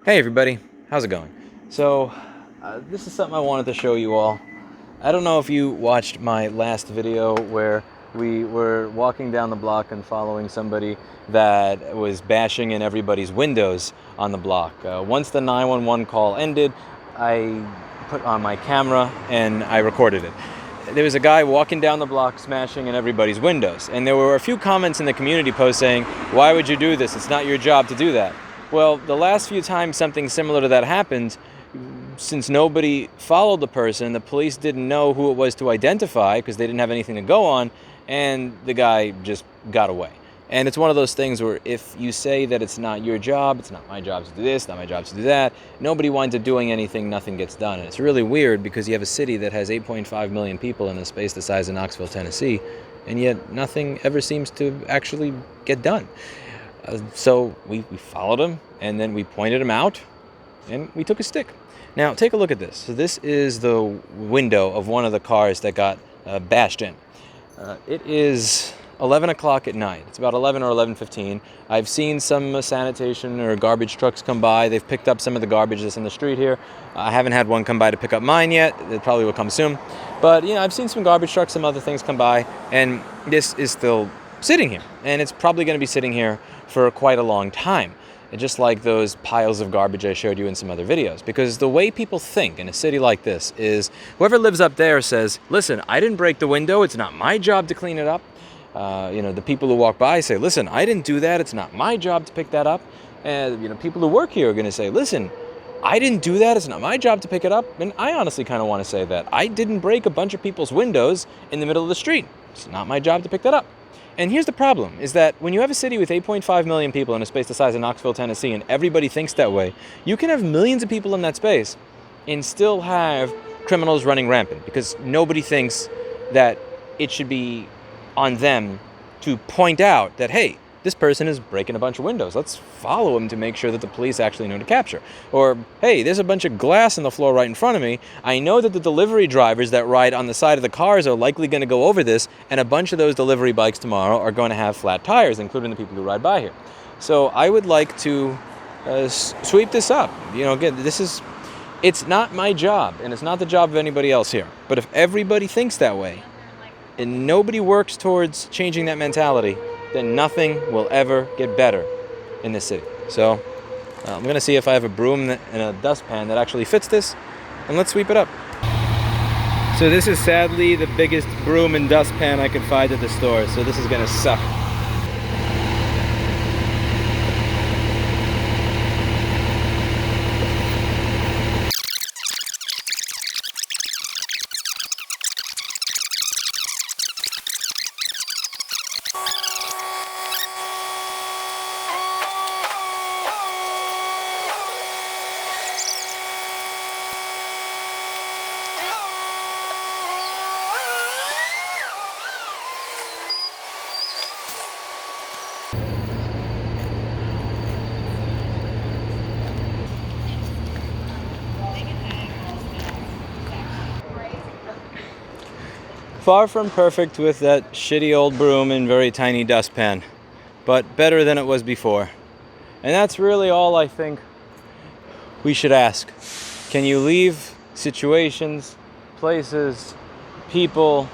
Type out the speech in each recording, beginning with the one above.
Hey everybody, how's it going? So, this is something I wanted to show you all. I don't know if you watched my last video where we were walking down the block and following somebody that was bashing in everybody's windows on the block. Once the 911 call ended, I put on my camera and I recorded it. There was a guy walking down the block smashing in everybody's windows, and there were a few comments in the community post saying, "Why would you do this? It's not your job to do that." Well, the last few times something similar to that happened, since nobody followed the person, the police didn't know who it was to identify because they didn't have anything to go on, and the guy just got away. And it's one of those things where if you say that it's not your job, it's not my job to do this, not my job to do that, nobody winds up doing anything, nothing gets done. And it's really weird because you have a city that has 8.5 million people in a space the size of Knoxville, Tennessee, and yet nothing ever seems to actually get done. So we followed him, and then we pointed him out, and we took a stick. Now, take a look at this. So this is the window of one of the cars that got bashed in. It is 11 o'clock at night. It's about 11 or 11:15. I've seen some sanitation or garbage trucks come by. They've picked up some of the garbage that's in the street here. I haven't had one come by to pick up mine yet. It probably will come soon. But, I've seen some garbage trucks, some other things come by, and this is still sitting here. And it's probably going to be sitting here for quite a long time. Just like those piles of garbage I showed you in some other videos. Because the way people think in a city like this is whoever lives up there says, listen, I didn't break the window. It's not my job to clean it up. The people who walk by say, listen, I didn't do that. It's not my job to pick that up. And, people who work here are going to say, listen, I didn't do that. It's not my job to pick it up. And I honestly kind of want to say that. I didn't break a bunch of people's windows in the middle of the street. It's not my job to pick that up. And here's the problem, is that when you have a city with 8.5 million people in a space the size of Knoxville, Tennessee, and everybody thinks that way, you can have millions of people in that space and still have criminals running rampant because nobody thinks that it should be on them to point out that, hey, this person is breaking a bunch of windows. Let's follow him to make sure that the police actually know to capture. Or, hey, there's a bunch of glass on the floor right in front of me. I know that the delivery drivers that ride on the side of the cars are likely going to go over this, and a bunch of those delivery bikes tomorrow are going to have flat tires, including the people who ride by here. So I would like to sweep this up. Again, it's not my job, and it's not the job of anybody else here. But if everybody thinks that way, and nobody works towards changing that mentality, then nothing will ever get better in this city. So I'm going to see if I have a broom and a dustpan that actually fits this, and let's sweep it up. So this is sadly the biggest broom and dustpan I could find at the store, so this is going to suck. Far from perfect with that shitty old broom and very tiny dustpan, but better than it was before. And that's really all I think we should ask. Can you leave situations, places, people,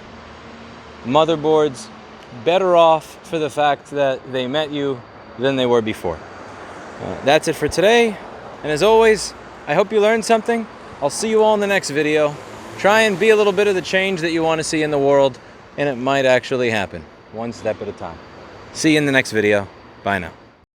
motherboards better off for the fact that they met you than they were before? That's it for today. And as always, I hope you learned something. I'll see you all in the next video. Try and be a little bit of the change that you want to see in the world, and it might actually happen, one step at a time. See you in the next video. Bye now.